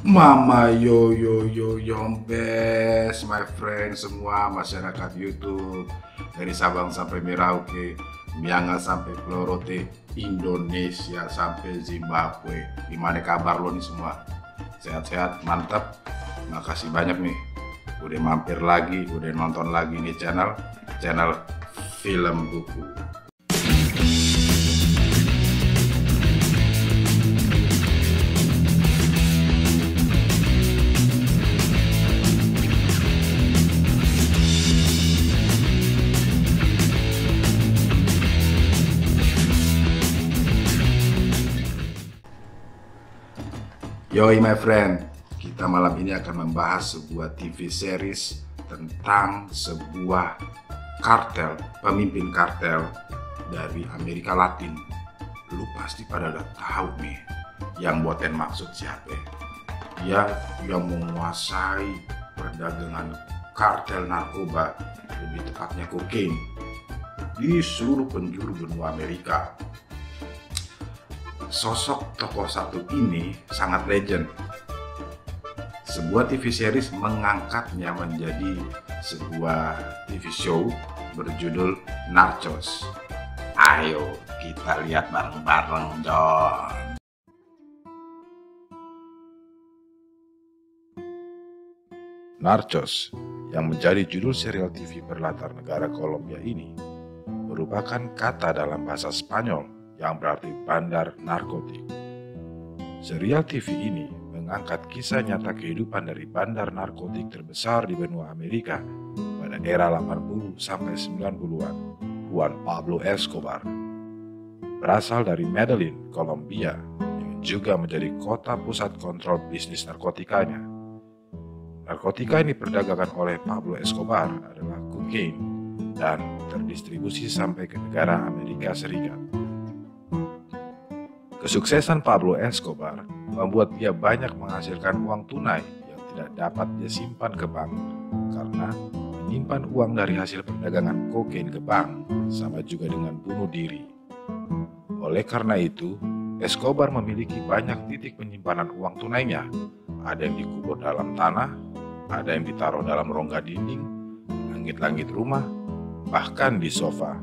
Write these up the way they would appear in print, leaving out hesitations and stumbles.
Mama yo yombes, my friend semua masyarakat YouTube dari Sabang sampai Merauke, Miangas sampai Florote, Indonesia sampai Zimbabwe. Gimana kabar lo nih semua? Sehat-sehat, mantap. Makasih banyak nih, udah mampir lagi, udah nonton lagi nih channel Film Buku. Yoi my friend, kita malam ini akan membahas sebuah TV series tentang sebuah kartel, pemimpin kartel dari Amerika Latin. Lu pasti pada udah tahu nih yang Boten maksud siapa. Dia yang menguasai perdagangan kartel narkoba, lebih tepatnya kokain, di seluruh penjuru benua Amerika. Sosok tokoh satu ini sangat legend. Sebuah TV series mengangkatnya menjadi sebuah TV show berjudul Narcos. Ayo kita lihat bareng-bareng, John. Narcos yang menjadi judul serial TV berlatar negara Kolombia ini merupakan kata dalam bahasa Spanyol yang berarti bandar narkotik. Serial TV ini mengangkat kisah nyata kehidupan dari bandar narkotik terbesar di benua Amerika pada era 80 sampai 90-an, Juan Pablo Escobar. Berasal dari Medellin, Kolombia, yang juga menjadi kota pusat kontrol bisnis narkotikanya. Narkotika yang diperdagangkan oleh Pablo Escobar adalah kokain dan terdistribusi sampai ke negara Amerika Serikat. Kesuksesan Pablo Escobar membuat dia banyak menghasilkan uang tunai yang tidak dapat dia simpan ke bank, karena menyimpan uang dari hasil perdagangan kokain ke bank sama juga dengan bunuh diri. Oleh karena itu, Escobar memiliki banyak titik penyimpanan uang tunainya. Ada yang dikubur dalam tanah, ada yang ditaruh dalam rongga dinding, langit-langit rumah, bahkan di sofa.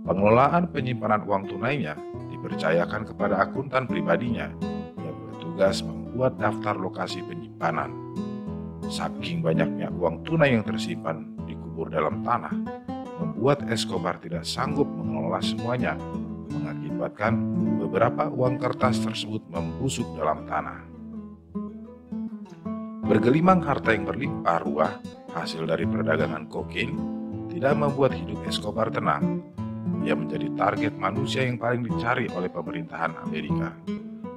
Pengelolaan penyimpanan uang tunainya dipercayakan kepada akuntan pribadinya yang bertugas membuat daftar lokasi penyimpanan. Saking banyaknya uang tunai yang tersimpan dikubur dalam tanah, membuat Escobar tidak sanggup mengelola semuanya, mengakibatkan beberapa uang kertas tersebut membusuk dalam tanah. Bergelimang harta yang berlimpah ruah hasil dari perdagangan kokain tidak membuat hidup Escobar tenang. Dia menjadi target manusia yang paling dicari oleh pemerintahan Amerika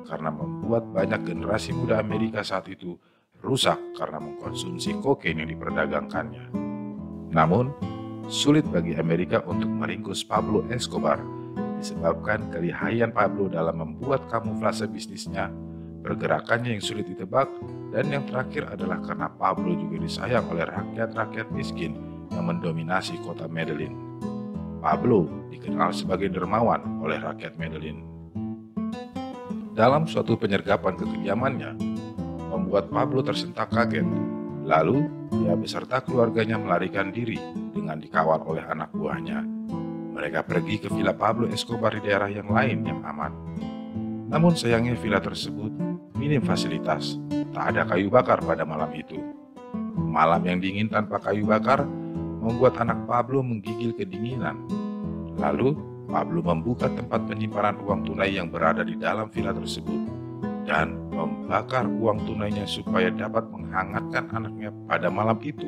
karena membuat banyak generasi muda Amerika saat itu rusak karena mengkonsumsi kokain yang diperdagangkannya. Namun, sulit bagi Amerika untuk meringkus Pablo Escobar disebabkan kelihayan Pablo dalam membuat kamuflase bisnisnya, pergerakannya yang sulit ditebak, dan yang terakhir adalah karena Pablo juga disayang oleh rakyat-rakyat miskin yang mendominasi kota Medellin. Pablo dikenal sebagai dermawan oleh rakyat Medellin. Dalam suatu penyergapan ke kediamannya, membuat Pablo tersentak kaget. Lalu, dia beserta keluarganya melarikan diri dengan dikawal oleh anak buahnya. Mereka pergi ke villa Pablo Escobar di daerah yang lain yang aman. Namun sayangnya villa tersebut minim fasilitas, tak ada kayu bakar pada malam itu. Malam yang dingin tanpa kayu bakar membuat anak Pablo menggigil kedinginan. Lalu, Pablo membuka tempat penyimpanan uang tunai yang berada di dalam villa tersebut dan membakar uang tunainya supaya dapat menghangatkan anaknya pada malam itu.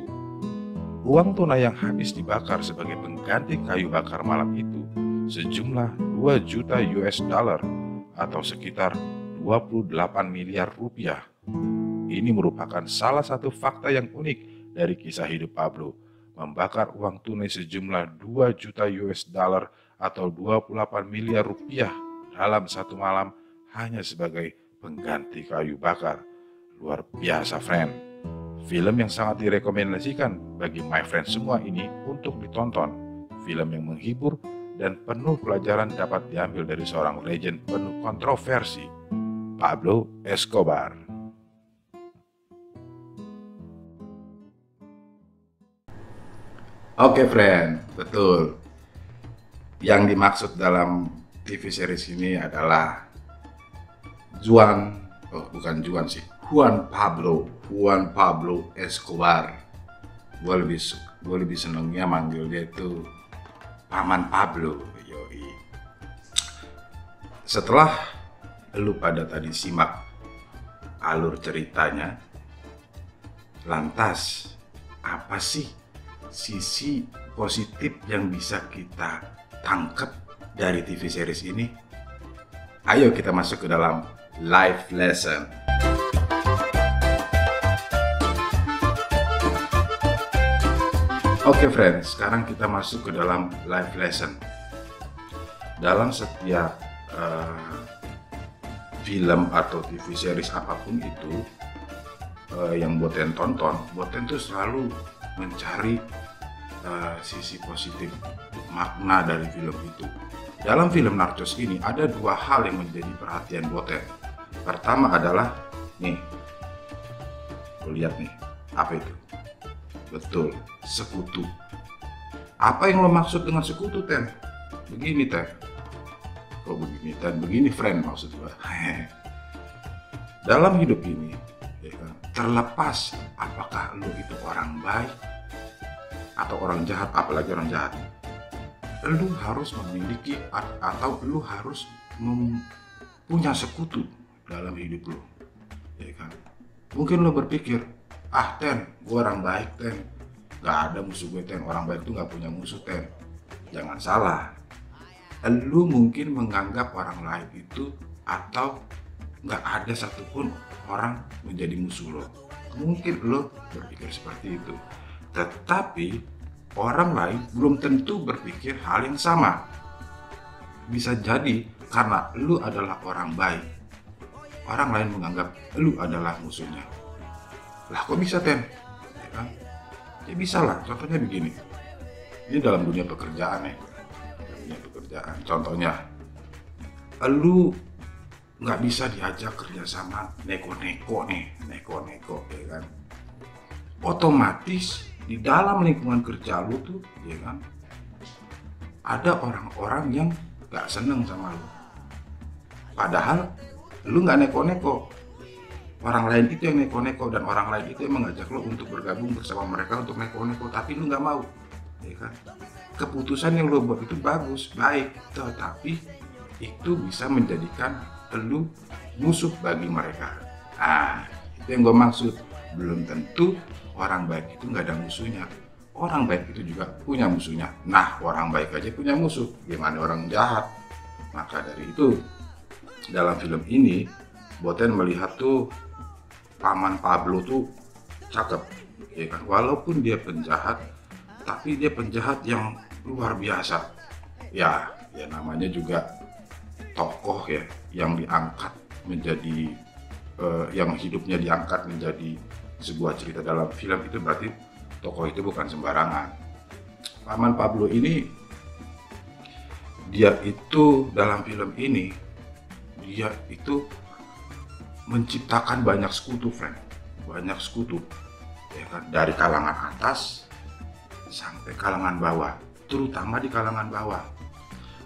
Uang tunai yang habis dibakar sebagai pengganti kayu bakar malam itu sejumlah 2 juta US dollar atau sekitar 28 miliar rupiah. Ini merupakan salah satu fakta yang unik dari kisah hidup Pablo, membakar uang tunai sejumlah 2 juta US dollar atau 28 miliar rupiah dalam satu malam hanya sebagai pengganti kayu bakar. Luar biasa, friend. Film yang sangat direkomendasikan bagi my friend semua ini untuk ditonton. Film yang menghibur dan penuh pelajaran dapat diambil dari seorang legend penuh kontroversi, Pablo Escobar. Oke, friend, betul. Yang dimaksud dalam TV series ini adalah bukan Juan sih, Juan Pablo Escobar. Gue lebih senengnya manggil dia itu Paman Pablo. Yoi. Setelah lu pada tadi simak alur ceritanya, lantas apa sih sisi positif yang bisa kita tangkap dari TV series ini? Ayo kita masuk ke dalam life lesson. Oke, friends, sekarang kita masuk ke dalam life lesson. Dalam setiap film atau TV series apapun itu yang Boten tonton, Boten tuh selalu mencari sisi positif, makna dari film itu. Dalam film Narcos ini ada dua hal yang menjadi perhatian Boten. Pertama adalah nih, lo lihat nih, apa itu? Betul, sekutu. Apa yang lo maksud dengan sekutu, Ten? Begini, Ten. Kok begini, Ten? Begini, friend, maksud gue. Dalam hidup ini, ya kan, terlepas apakah lo itu orang baik atau orang jahat, apalagi orang jahat, lo harus memiliki atau lo harus punya sekutu dalam hidup lo, ya kan? Mungkin lo berpikir, Ten, gue orang baik, Ten, gak ada musuh gue, Ten, orang baik tuh gak punya musuh, Ten. Jangan salah, lu mungkin menganggap orang lain itu atau gak ada satupun orang menjadi musuh lo. Mungkin lo berpikir seperti itu, tetapi orang lain belum tentu berpikir hal yang sama. Bisa jadi karena lu adalah orang baik, orang lain menganggap lu adalah musuhnya. Lah kok bisa, Ten? Ya kan? Ya bisa lah, contohnya begini. Ini dalam dunia pekerjaan ya. Dunia pekerjaan. Contohnya, lu nggak bisa diajak kerjasama neko-neko nih, neko-neko, ya kan? Otomatis di dalam lingkungan kerja lu tuh, ya kan, ada orang-orang yang nggak seneng sama lu. Padahal lu nggak neko-neko. Orang lain itu yang neko-neko dan orang lain itu yang mengajak lo untuk bergabung bersama mereka untuk neko-neko, tapi lu nggak mau, ya kan? Keputusan yang lo buat itu bagus, baik, tetapi itu bisa menjadikan lu musuh bagi mereka. Itu yang gue maksud. Belum tentu orang baik itu nggak ada musuhnya. Orang baik itu juga punya musuhnya. Nah, orang baik aja punya musuh, gimana orang jahat? Maka dari itu, dalam film ini Boten melihat tuh Paman Pablo tuh cakep, ya kan? Walaupun dia penjahat, tapi dia penjahat yang luar biasa. Ya namanya juga tokoh ya, yang diangkat menjadi, yang hidupnya diangkat menjadi sebuah cerita dalam film itu, berarti tokoh itu bukan sembarangan. Paman Pablo ini, dia itu dalam film ini, dia itu menciptakan banyak sekutu, friend, banyak sekutu, ya kan? Dari kalangan atas sampai kalangan bawah, terutama di kalangan bawah.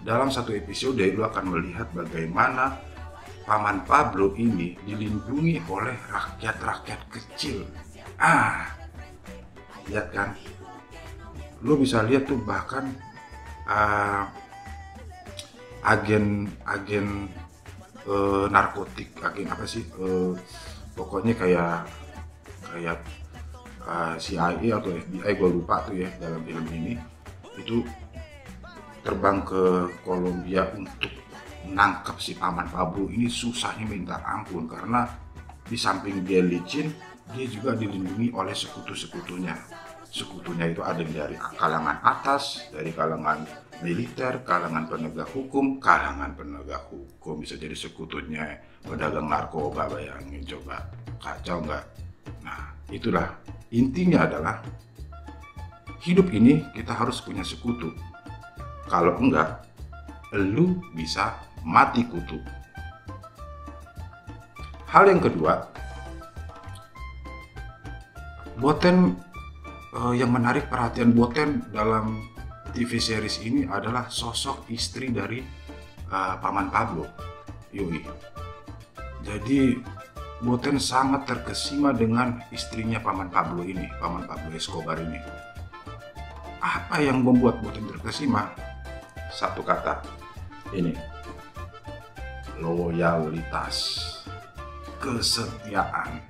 Dalam satu episode lu akan melihat bagaimana Paman Pablo ini dilindungi oleh rakyat-rakyat kecil. Lihat kan? Lu bisa lihat tuh bahkan agen narkotik, agen apa sih, pokoknya kayak CIA atau FBI, gue lupa tuh ya, dalam film ini itu terbang ke Kolombia untuk menangkap si Paman Pablo ini. Susahnya minta ampun, karena di samping dia licin, dia juga dilindungi oleh sekutu-sekutunya. Sekutunya itu ada dari kalangan atas, dari kalangan militer, kalangan penegak hukum bisa jadi sekutunya pedagang narkoba. Bayangin coba, kacau nggak? Nah, itulah intinya adalah hidup ini kita harus punya sekutu. Kalau enggak, lu bisa mati kutu. Hal yang kedua, Boten yang menarik perhatian Boten dalam TV series ini adalah sosok istri dari Paman Pablo. Yoi. Jadi Boten sangat terkesima dengan istrinya Paman Pablo ini, Paman Pablo Escobar ini. Apa yang membuat Boten terkesima? Satu kata, ini, loyalitas, kesetiaan.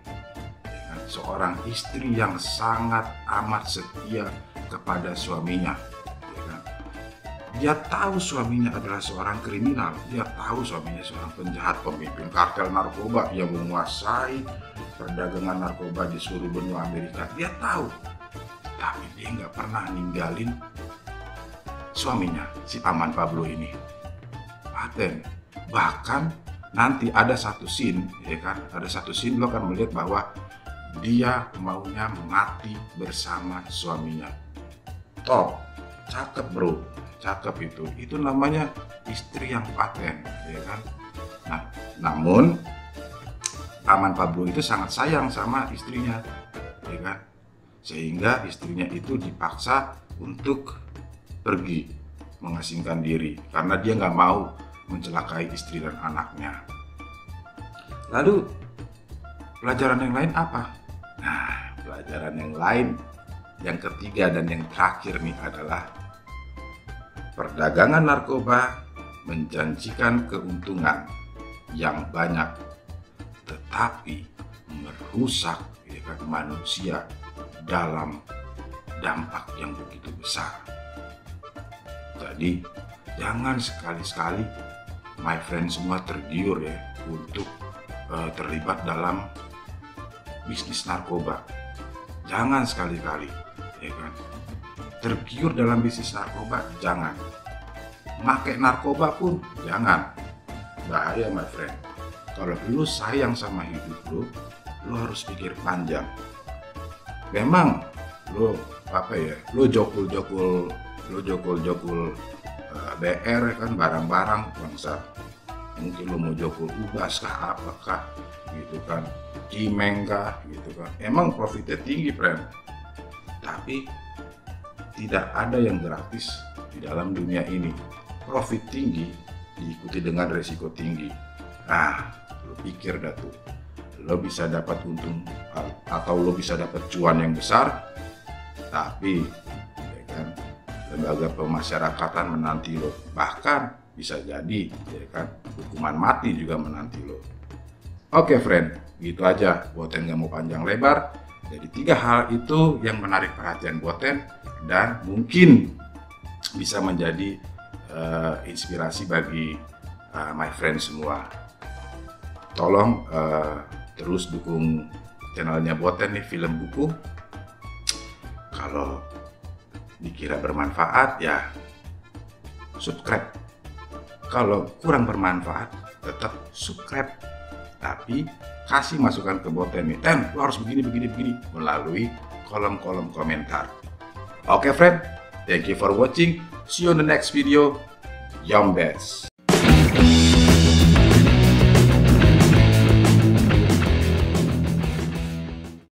Seorang istri yang sangat amat setia kepada suaminya. Dia tahu suaminya adalah seorang kriminal, dia tahu suaminya seorang penjahat, pemimpin kartel narkoba yang menguasai perdagangan narkoba di seluruh benua Amerika. Dia tahu, tapi dia nggak pernah ninggalin suaminya, si Paman Pablo ini. Paten. Bahkan nanti ada satu scene, ya kan? Ada satu scene lo akan melihat bahwa dia maunya mati bersama suaminya. Top, cakep bro, cakep itu. Itu namanya istri yang paten, ya kan? Nah, namun Paman Pablo itu sangat sayang sama istrinya, ya kan? Sehingga istrinya itu dipaksa untuk pergi mengasingkan diri karena dia nggak mau mencelakai istri dan anaknya. Lalu pelajaran yang lain apa? Nah, pelajaran yang lain, yang ketiga dan yang terakhir nih adalah perdagangan narkoba menjanjikan keuntungan yang banyak, tetapi merusak manusia dalam dampak yang begitu besar. Jadi jangan sekali-sekali, my friend semua, tergiur ya untuk terlibat dalam bisnis narkoba. Jangan sekali-kali, ya kan? Tergiur dalam bisnis narkoba, jangan. Pakai narkoba pun jangan. Bahaya, my friend. Kalau lu sayang sama hidup lu harus pikir panjang. Memang lu jokul-jokul BR kan, barang-barang bangsa. Mungkin lu mau jokul ubas kah, apakah gitu kan, cimeng kah gitu kan. Emang profitnya tinggi, friend. Tapi tidak ada yang gratis di dalam dunia ini. Profit tinggi diikuti dengan resiko tinggi. Nah, lo pikir dah tuh, lo bisa dapat untung atau lo bisa dapat cuan yang besar, tapi ya kan, lembaga pemasyarakatan menanti lo. Bahkan bisa jadi ya kan, hukuman mati juga menanti lo. Oke friend, gitu aja. Boten gak mau panjang lebar. Jadi 3 hal itu yang menarik perhatian Boten dan mungkin bisa menjadi inspirasi bagi my friend semua. Tolong terus dukung channelnya Boten nih, Film Buku. Kalau dikira bermanfaat ya subscribe. Kalau kurang bermanfaat tetap subscribe, tapi kasih masukan ke Boten nih, Ten, lo harus begini melalui kolom-kolom komentar. Oke friend, thank you for watching. See you on the next video. Yombets.